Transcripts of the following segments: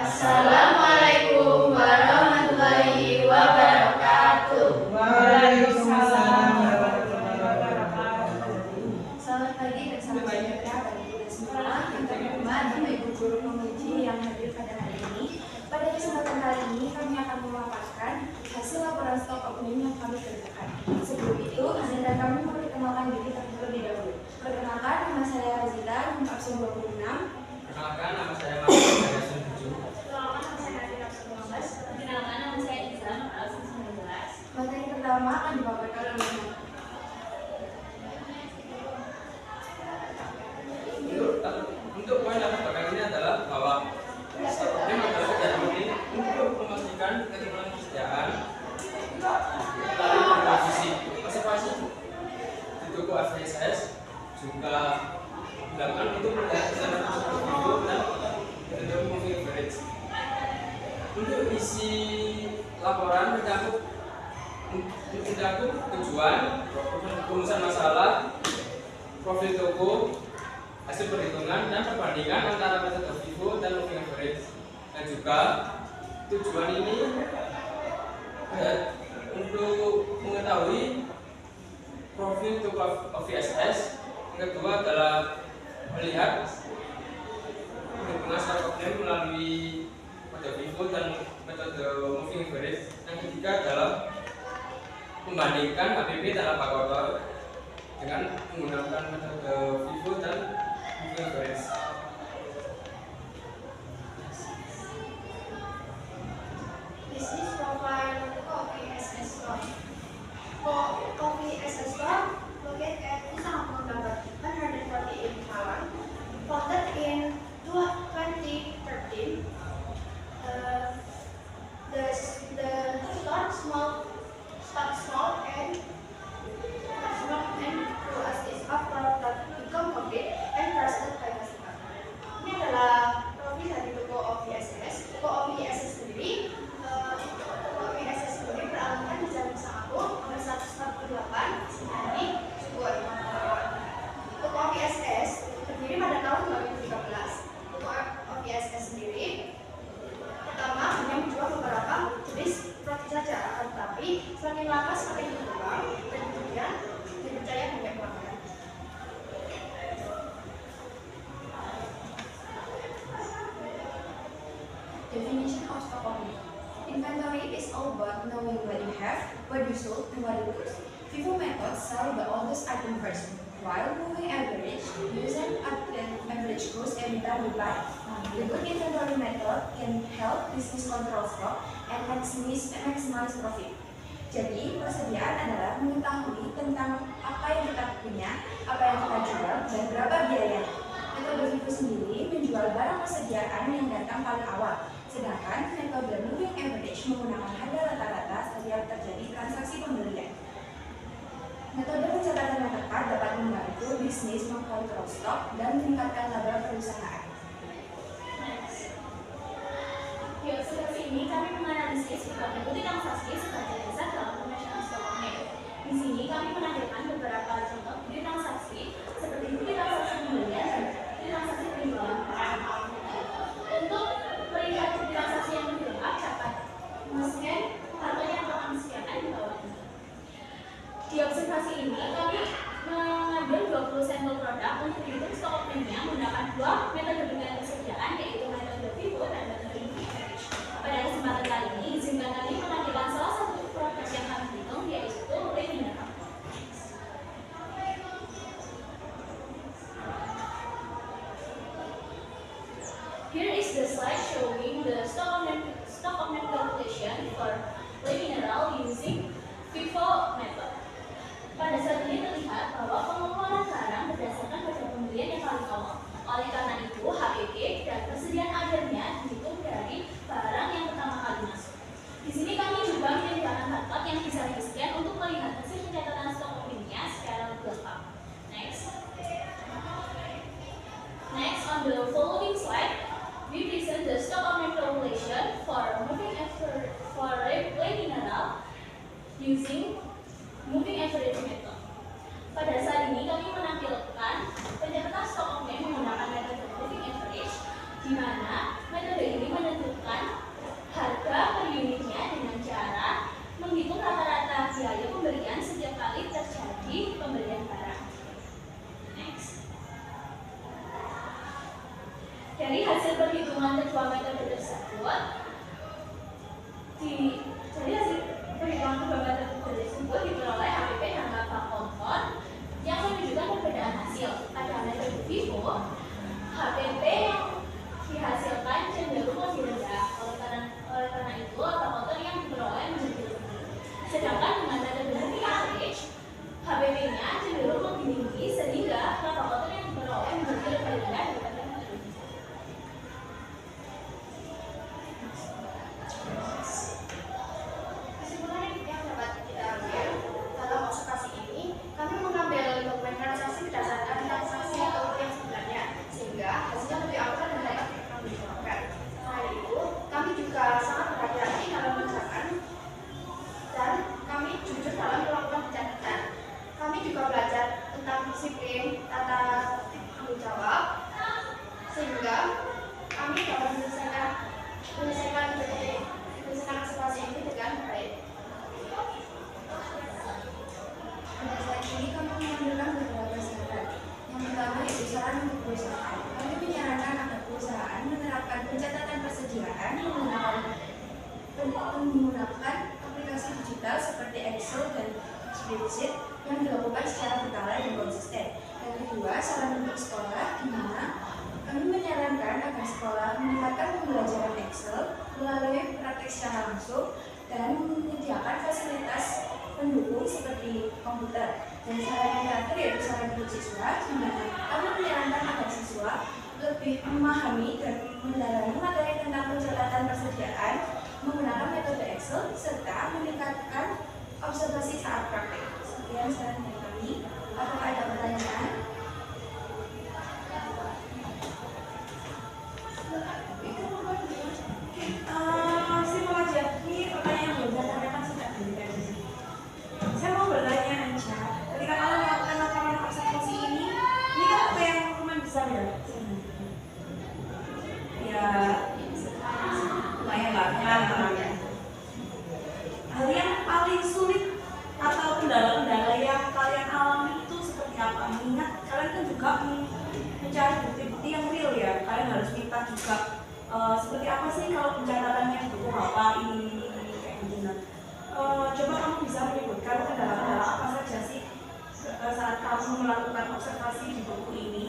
Assalamualaikum warahmatullahi wabarakatuh. Waalaikumsalam warahmatullahi wabarakatuh. Selamat pagi dan salam sejahtera bagi kita semua, yang terhormat Bapak Ibu guru penguji yang hadir pada hari ini. Pada kesempatan kali ini kami akan memaparkan hasil laporan stok oknum yang kami kerjakan. Sebelum itu, izinkan kami memperkenalkan diri terlebih dahulu. Perkenalkan, nama saya Razita, nomor absen 26. Perkenalkan, nama saya Muhammad Yasin Buju. Perkenalkan, nama saya Nadia absen 15. Perkenalkan, nama saya Iza, nomor absen 19. Materi pertama akan dibawakan oleh Untuk poin yang pertama ini adalah bahwa stok oknum adalah kegiatan penting untuk memastikan ketimbangan kesejahteraan melalui posisi observasi di toko AVSS juga dilakukan untuk mendapatkan video dan untuk moving average. Untuk isi laporan mencakup tujuan, rumusan masalah, profil toko, hasil perhitungan dan perbandingan antara metode FIFO dan moving average. Dan juga tujuan ini untuk mengetahui profil toko OVSS. Yang kedua adalah melihat perhitungan stok oknum melalui metode FIFO dan metode moving average. Yang ketiga adalah membandingkan HPP dalam bakotor dengan menggunakan metode FIFO dan moving average. Business profile OVSS store. OVSS store located at Kusangapur number 148 Malang, founded in 2013. The store start small and to assist after that become complete and trusted by customer. Ini adalah profil dari toko OVSS. Toko OVSS sendiri beralamat di Jalan Kusangapur nomor 148 Singani, Sukoharjo. Toko OVSS berdiri pada tahun 2013. Toko OVSS sendiri pertama hanya menjual beberapa jenis produk saja, tetapi semakin lama semakin berkembang dan kemudian dipercaya banyak pelanggan. definition of stock ownership. Inventory is all about knowing what you have, what you sold, and what it costs. FIFO methods sell the oldest item first, while moving average using average cost every time you buy. The good inventory method can help business control stock and maximize profit. Jadi, persediaan adalah mengetahui tentang apa yang kita punya, apa yang kita jual, dan berapa biayanya. Metode FIFO sendiri menjual barang persediaan yang datang paling awal, sedangkan metode moving average menggunakan harga rata-rata setiap terjadi transaksi pembelian. Metode pencatatan yang tepat dapat membantu bisnis mengkontrol stok dan meningkatkan laba perusahaan. Di observasi ini kami menganalisis berbagai transaksi sebagai dasar dalam pemeriksaan stok oknum. Di sini kami menampilkan beberapa contoh bukti transaksi seperti bukti transaksi pembelian dan bukti transaksi penjualan barang. Untuk melihat bukti transaksi yang lebih lengkap dapat men-scan kartu yang telah disediakan di bawah ini. Di observasi ini kami mengambil 20 sampel produk untuk menghitung stok oknumnya menggunakan dua metode penghitungan persediaan, yaitu metode FIFO dan metode moving average. Pada kesempatan kali ini, izinkan kami menampilkan salah satu produk yang kami hitung, yaitu Lay Mineral. Here is the slide showing the stock oknum calculation for Lay Mineral using FIFO method. Pada saat ini terlihat bahwa pengeluaran barang berdasarkan pada pembelian yang paling awal. Oleh karena itu, HPP dan persediaan akhirnya dihitung dari barang yang pertama kali masuk. Di sini kami juga menyediakan tablet yang bisa di-scan untuk melihat hasil pencatatan stok oknumnya secara lebih lengkap. Next, on the following slide, we present the stock oknum calculation for moving average for Lay Mineral using moving average method. Pada saat ini kami menampilkan pencatatan stok oknum menggunakan metode moving average, di mana metode ini menentukan hasil perhitungan kedua metode tersebut diperoleh HPP dan laba kontor yang menunjukkan perbedaan hasil. Pada metode FIFO, HPP yang dihasilkan cenderung lebih rendah. Oleh karena itu, laba kontor yang diperoleh menjadi lebih tinggi. Sedangkan dengan metode moving average, HPP-nya cenderung lebih tinggi sehingga laba kontor yang diperoleh menjadi lebih rendah daripada metode FIFO. Kesimpulan yang dapat kita ambil dalam observasi ini, kami mengambil dokumen transaksi berdasarkan transaksi atau yang sebenarnya, sehingga hasilnya lebih akurat dan dapat kami terapkan. Selain itu, kami juga sangat berhati-hati dalam mengerjakan dan kami jujur dalam melakukan pencatatan. Kami juga belajar tentang disiplin, tata tanggung jawab, sehingga kami dapat menyelesaikan observasi ini dengan baik. Pada saat ini kami mengambilkan beberapa saran. Yang pertama yaitu saran untuk perusahaan. Kami menyarankan agar perusahaan menerapkan pencatatan persediaan menggunakan aplikasi digital seperti Excel dan spreadsheet yang dilakukan secara berkala dan konsisten. Yang kedua, saran untuk sekolah, di mana kami menyarankan agar sekolah meningkatkan pembelajaran Excel melalui praktik secara langsung dan menyediakan fasilitas pendukung seperti komputer. Dan saran yang terakhir yaitu saran untuk siswa, di mana kami menyarankan agar siswa lebih memahami dan mendalami materi tentang pencatatan persediaan menggunakan metode Excel serta meningkatkan observasi saat praktik. Sekian saran dari kami. Apakah ada pertanyaan? Simulasi ini pertanyaan yang belum saya tanyakan sudah diberikan di sini. Saya mau bertanya aja, ketika kalian melakukan laporan observasi ini kan apa yang teman bisa ya? Ya, lumayan banyak. Hal yang paling sulit atau kendala-kendala yang kalian alami itu seperti apa? Mengingat kalian kan juga mencari bukti-bukti yang real ya. Kalian harus minta juga seperti apa sih kalau pencatatannya butuh apa ini kayak gitu. Coba kamu bisa menyebutkan kendala-kendala apa saja sih saat kamu melakukan observasi di buku ini?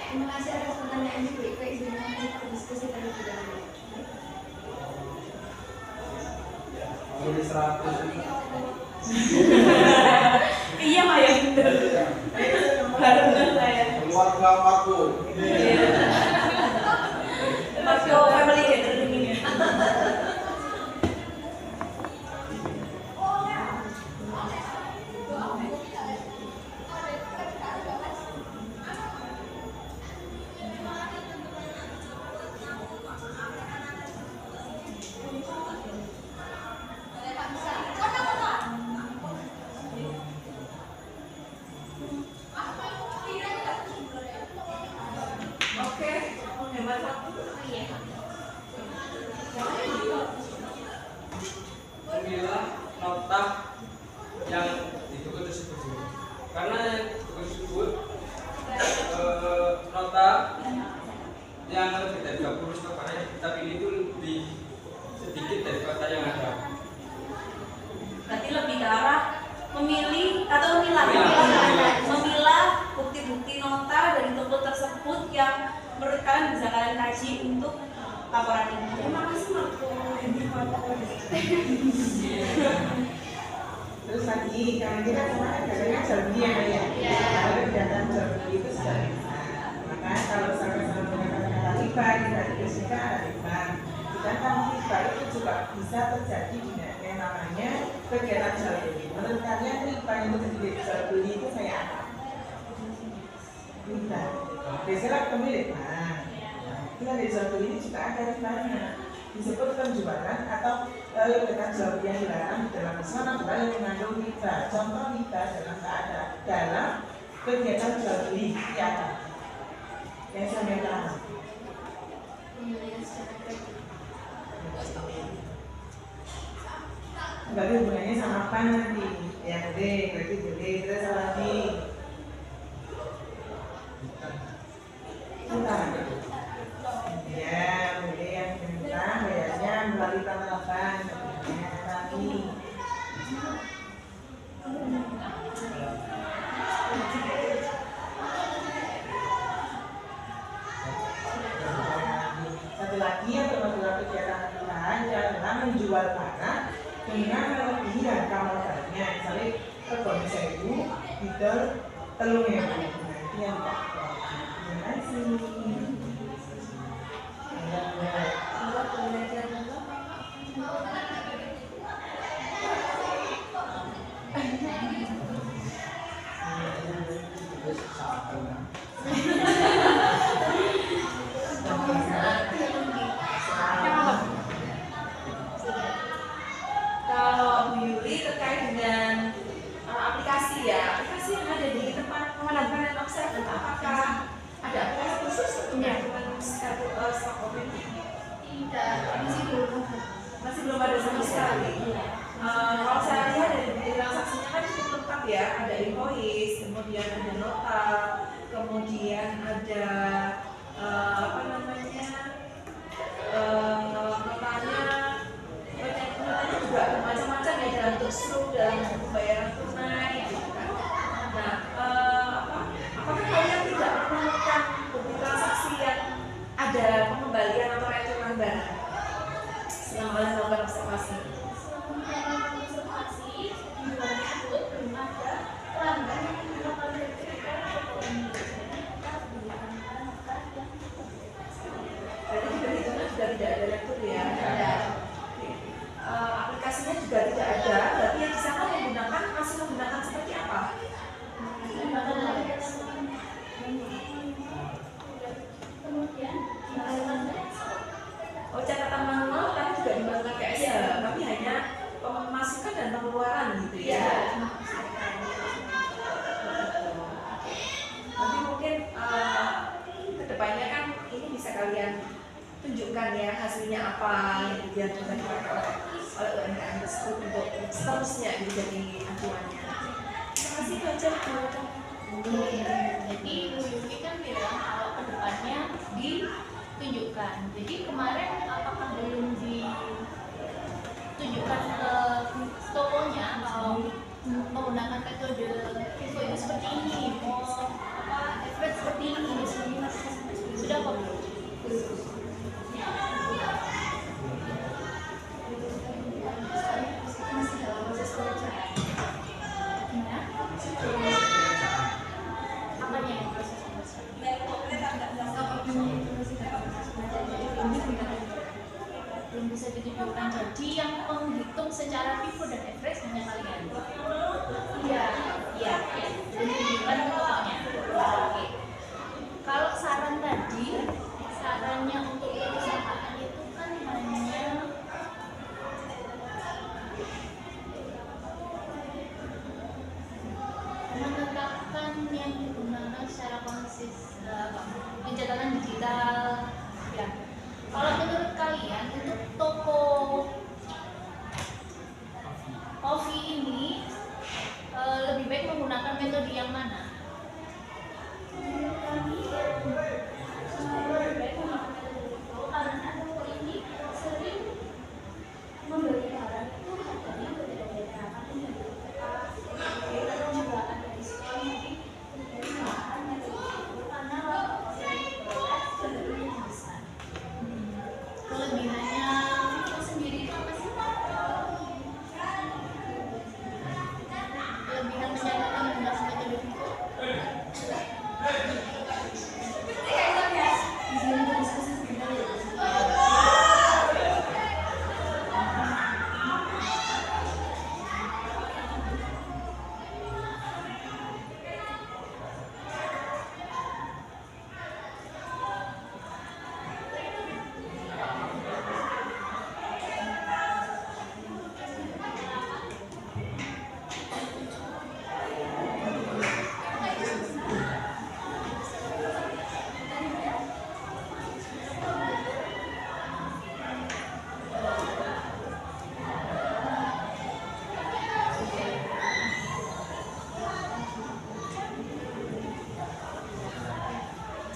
Terima kasih atas pertanyaan Ibu. Izinkan kita berdiskusi terlebih dahulu. Jadi 100 Iya Mah ya bener. Bener saya. keluarga aku. Masuk family gathering ini. Oke, menghemat waktu. Pilihlah nota yang di buku tersebut dulu. Karena buku tersebut nota yang lebih dari 30 stok, karena yang kita pilih itu lebih sedikit dari kota yang ada. Berarti lebih ke arah memilih atau memilah bukti-bukti nota dari toko tersebut yang menurut kalian bisa kalian kaji untuk laporan ini. Terima kasih Marco. Terus lagi, kalau kita kemarin katanya jual beli ya, kalau data jual beli itu sudah bisa. Makanya kalau sama-sama menggunakan kata riba, kita dikasihkan ada riba. Sedangkan riba itu juga bisa terjadi di yang namanya kegiatan jual beli. Menurut kalian riba yang terjadi di jual beli itu kayak apa? Riba. Biasanya pemilik. Kita di jual beli ini juga ada ribanya. Disebut penjualan atau kegiatan jual beli yang dilarang di dalam Islam adalah yang mengandung riba. Contoh riba dalam kegiatan jual beli apa? Yang saya minta. Berarti hubungannya sama apa nanti? Yang D, berarti D, terus apa lagi? lagi atau melakukan kegiatan kelurahan yang adalah menjual tanah dengan melebihi harga modalnya. Misalnya regane 1.000 didol 3.000. Nanti yang tak terima kasih. Kalau Bu Yuli terkait dengan aplikasi ya, aplikasi yang ada di tempat pemandangan dan observer, apakah ada aplikasi khusus untuk melakukan stock opini? Tidak, Masih belum ada sama sekali. Kalau saya lihat dari bukti transaksinya kan cukup lengkap ya, ada invoice, kemudian ada nota, kemudian ada apa namanya notanya juga macam-macam ya, dalam bentuk struk, dalam bentuk pembayaran tunai gitu kan. Nah, apakah kalian tidak menemukan bukti transaksi yang ada pengembalian atau returan barang selama melakukan observasi? observasi di luar tersebut belum ada pelanggan yang melakukan retribusi atau Berarti di perhitungan juga tidak ada retur ya? Ada. Oke. Aplikasinya juga tidak ada, berarti yang di sana masih menggunakan seperti apa? kemudian Oh, catatan manual tapi juga dimasukkan ke Excel, tapi hanya pemasukan dan pengeluaran gitu ya? Nanti mungkin kedepannya kan ini bisa kalian tunjukkan ya hasilnya apa yang kemudian sudah dipakai oleh UMKM tersebut untuk seterusnya gitu jadi acuannya. Terima kasih Bu Aja. jadi Bu Yuki kan bilang kalau kedepannya ditunjukkan. Jadi kemarin apakah belum ditunjukkan ke tokonya kalau menggunakan metode FIFO itu seperti ini, average seperti ini, sudah kok. Masih dalam proses pengerjaan. Gimana? Apanya yang proses belum bisa ditunjukkan. Jadi yang menghitung secara FIFO dan average hanya kalian. Iya, belum ditunjukkan ke tokonya. Oke. Kalau saran tadi, sarannya untuk perusahaan itu kan hanya menetapkan yang digunakan secara konsisten pencatatan digital ya. Kalau menurut kalian untuk toko kopi ini lebih baik menggunakan metode yang mana? Menurut kami lebih baik menggunakan metode itu karena toko ini sering membeli barang itu harganya berbeda-beda, karena juga ada diskon. Jadi menggunakan metode itu karena sebenarnya besar. Kelebihannya itu sendiri itu apa sih? Kelebihan mencatatkan menggunakan metode FIFO. Di sini ada diskusi sebentar ya.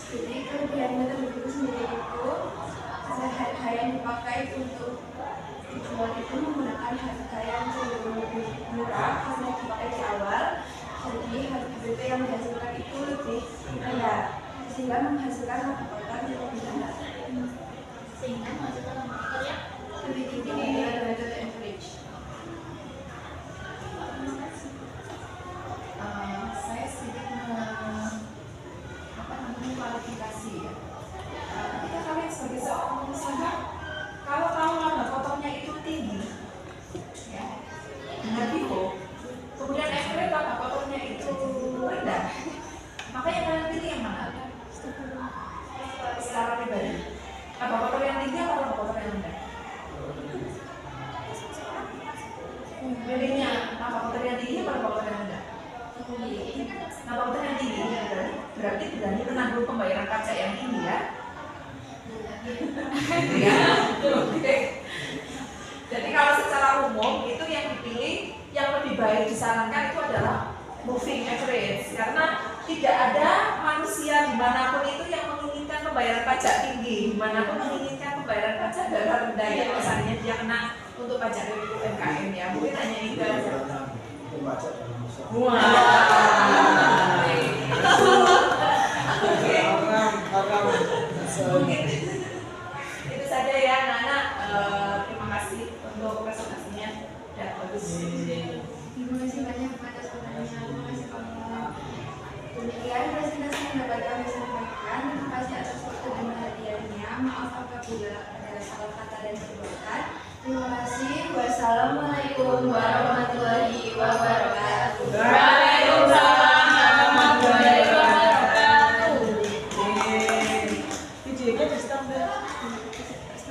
Jadi kelebihan metode itu sendiri itu harga yang dipakai untuk dijual itu menggunakan harga yang cenderung lebih murah karena dipakai di awal. Jadi harga BP yang dihasilkan itu lebih rendah sehingga menghasilkan pendapatan yang lebih rendah. sehingga menghasilkan indikator yang lebih tinggi dari weighted average. terima kasih. Saya sedikit kualifikasi ya. Ketika kalian sebagai seorang pengusaha, kalau tahu laba kotornya itu tinggi, ya, dengan FIFO, kemudian average laba kotornya itu rendah, maka yang kalian pilih yang mana? Secara pribadi, laba kotor yang tinggi atau laba kotor yang rendah? Pilihnya laba kotor yang tinggi atau laba kotor yang rendah? Laba kotor yang tinggi ya, berarti berani menanggung pembayaran pajak yang tinggi ya. Ya, oke. Jadi kalau secara umum itu yang dipilih, yang lebih baik disarankan itu adalah moving average, karena tidak ada manusia dimanapun itu yang menginginkan pembayaran pajak tinggi, dimanapun menginginkan pembayaran pajak rendah ya, misalnya dia kena untuk pajak UMKM ya, mungkin hanya itu aja. Wah. Mungkin itu saja ya anak-anak. Terima kasih untuk presentasinya, ya bagus. Terima kasih banyak atas pertanyaan. Terima kasih kamu. Demikian presentasi yang dapat kami sampaikan. Terima kasih atas waktu dan perhatiannya. Maaf apabila ada salah kata dan perbuatan. Terima kasih. Wassalamualaikum warahmatullahi wabarakatuh.